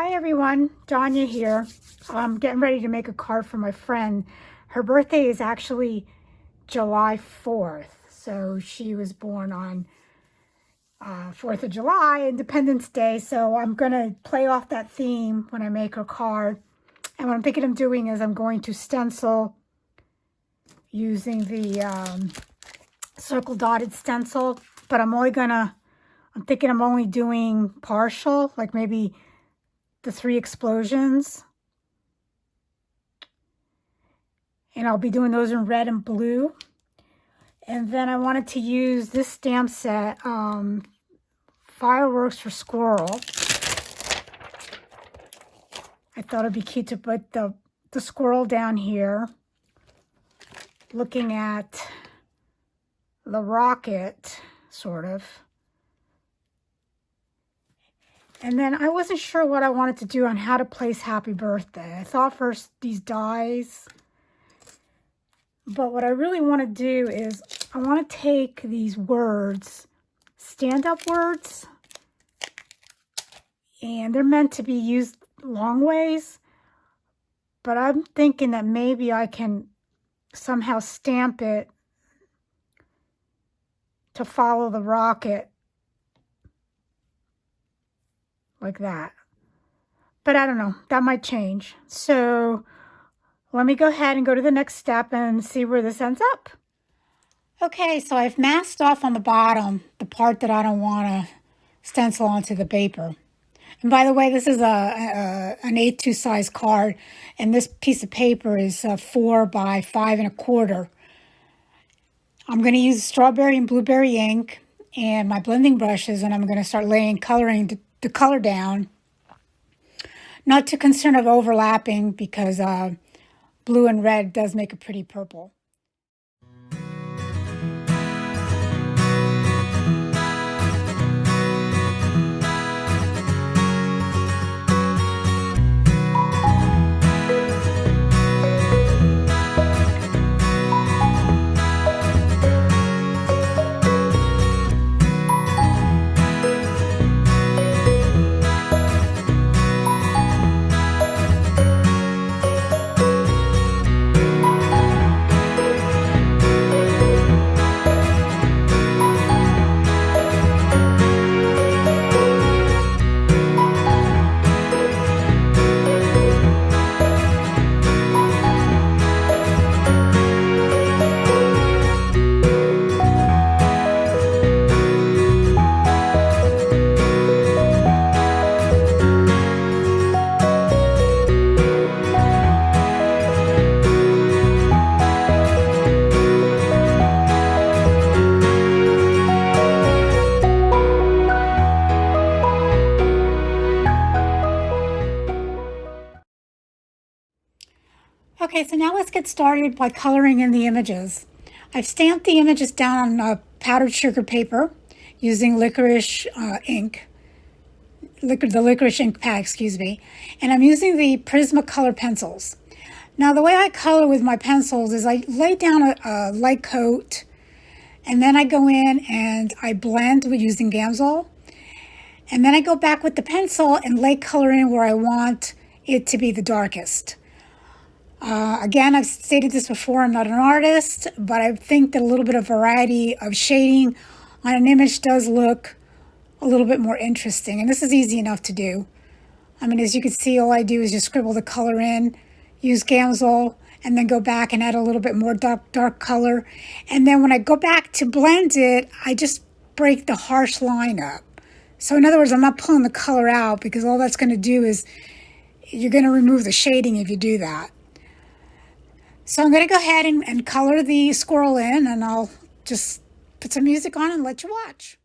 Hi everyone, Danya here. I'm getting ready to make a card for my friend. Her birthday is actually July 4th. So she was born on 4th of July, Independence Day. So I'm going to play off that theme when I make her card. And what I'm thinking of doing is I'm going to stencil using the circle dotted stencil. But I'm thinking I'm only doing partial, like maybe the 3 explosions, and I'll be doing those in red and blue. And then I wanted to use this stamp set, Fireworks for Squirrel. I thought it'd be cute to put the squirrel down here looking at the rocket, sort of. And then I wasn't sure what I wanted to do on how to place happy birthday. I thought first these dies. But what I really want to do is I want to take these words, stand-up words, and they're meant to be used long ways. But I'm thinking that maybe I can somehow stamp it to follow the rocket. Like that. But I don't know, that might change. So let me go ahead and go to the next step and see where this ends up. Okay, so I've masked off on the bottom the part that I don't want to stencil onto the paper. And by the way, this is an A2 size card, and this piece of paper is 4 by 5 1/4. I'm going to use strawberry and blueberry ink and my blending brushes, and I'm going to start coloring the color down. Not too concerned of overlapping because blue and red does make a pretty purple. Okay, so now let's get started by coloring in the images. I've stamped the images down on powdered sugar paper using licorice ink, the licorice ink pad, excuse me, and I'm using the Prismacolor pencils. Now, the way I color with my pencils is I lay down a light coat, and then I go in and I blend with using Gamsol, and then I go back with the pencil and lay color in where I want it to be the darkest. Again, I've stated this before, I'm not an artist, but I think that a little bit of variety of shading on an image does look a little bit more interesting. And this is easy enough to do. I mean, as you can see, all I do is just scribble the color in, use Gamsol, and then go back and add a little bit more dark color. And then when I go back to blend it, I just break the harsh line up. So in other words, I'm not pulling the color out because all that's going to do is you're going to remove the shading if you do that. So I'm going to go ahead and color the squirrel in, and I'll just put some music on and let you watch.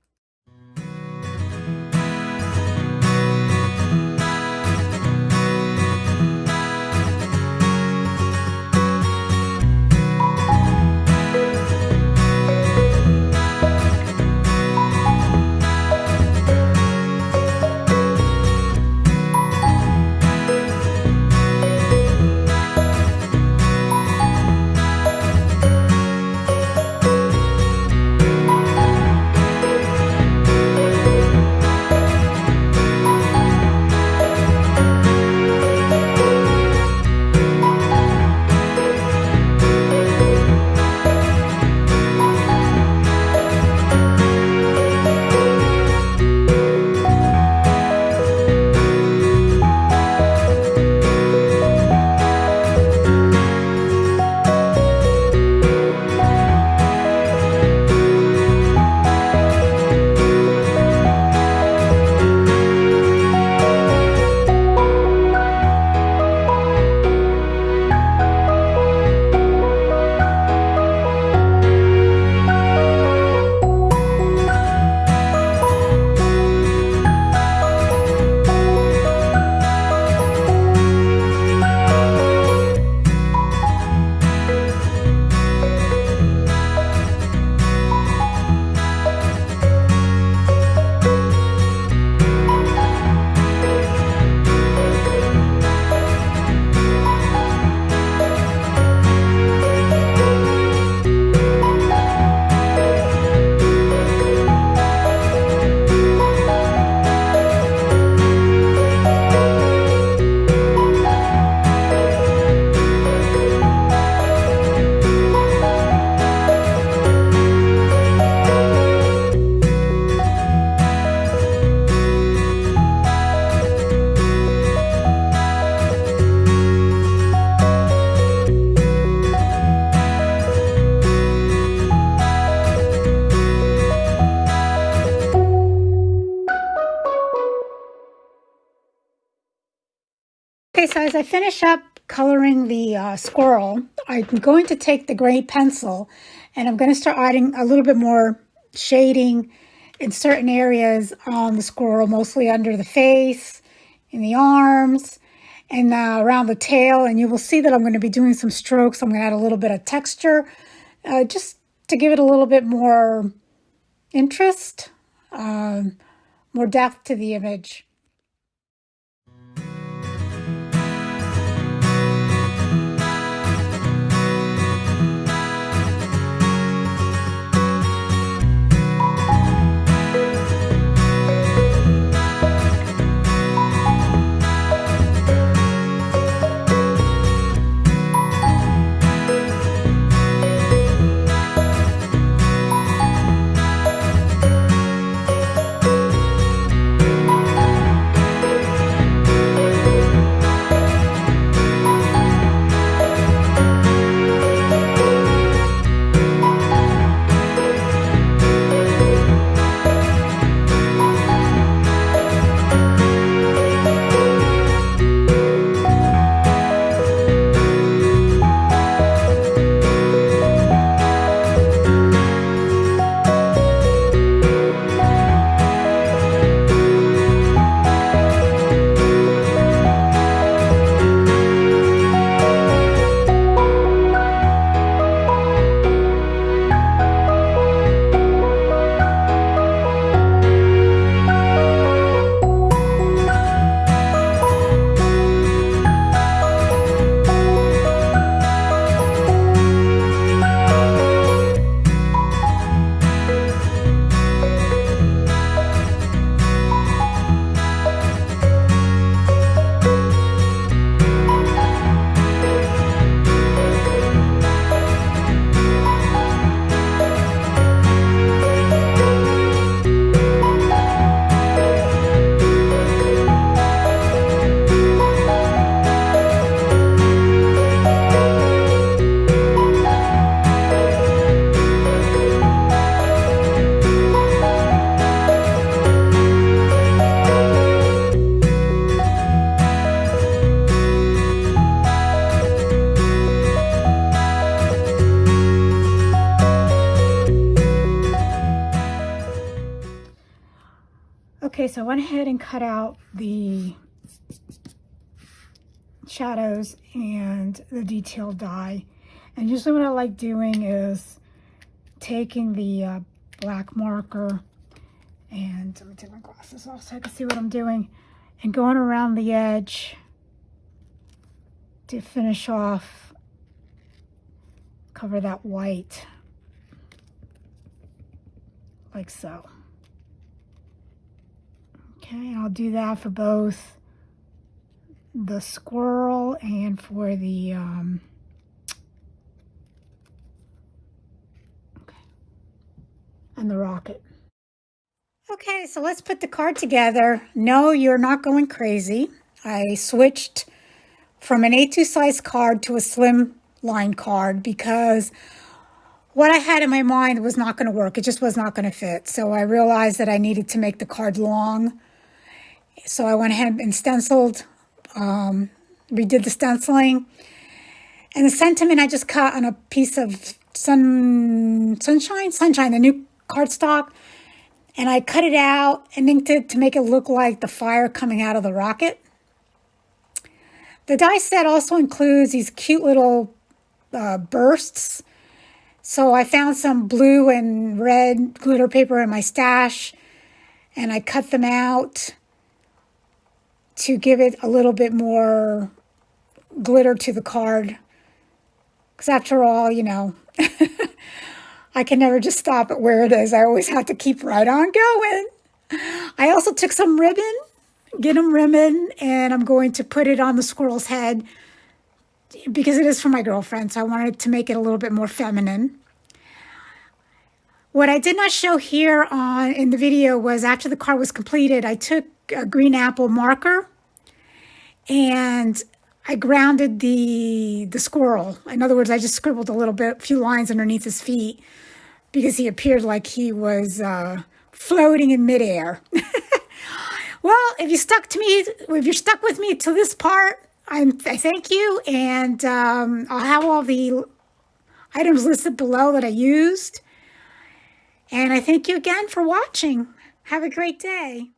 Okay, so as I finish up coloring the squirrel, I'm going to take the gray pencil and I'm going to start adding a little bit more shading in certain areas on the squirrel, mostly under the face, in the arms, and around the tail. And you will see that I'm going to be doing some strokes. I'm going to add a little bit of texture just to give it a little bit more interest, more depth to the image. Okay, so I went ahead and cut out the shadows and the detailed dye. And usually what I like doing is taking the black marker, and let me take my glasses off so I can see what I'm doing, and going around the edge to finish off, cover that white, like so. Okay, I'll do that for both the squirrel and for the and the rocket. Okay, so let's put the card together. No, you're not going crazy. I switched from an A2 size card to a slim line card because what I had in my mind was not going to work. It just was not going to fit. So I realized that I needed to make the card long. So I went ahead and stenciled, redid the stenciling. And the sentiment I just cut on a piece of sunshine, the new cardstock. And I cut it out and inked it to make it look like the fire coming out of the rocket. The die set also includes these cute little bursts. So I found some blue and red glitter paper in my stash, and I cut them out to give it a little bit more glitter to the card. Because after all, you know, I can never just stop at where it is. I always have to keep right on going. I also took some ribbon, gingham ribbon, and I'm going to put it on the squirrel's head because it is for my girlfriend, so I wanted to make it a little bit more feminine. What I did not show here in the video was after the card was completed, I took a green apple marker and I grounded the squirrel. In other words, I just scribbled a few lines underneath his feet because he appeared like he was floating in midair. Well, if you're stuck with me to this part, I thank you, and I'll have all the items listed below that I used. And I thank you again for watching. Have a great day.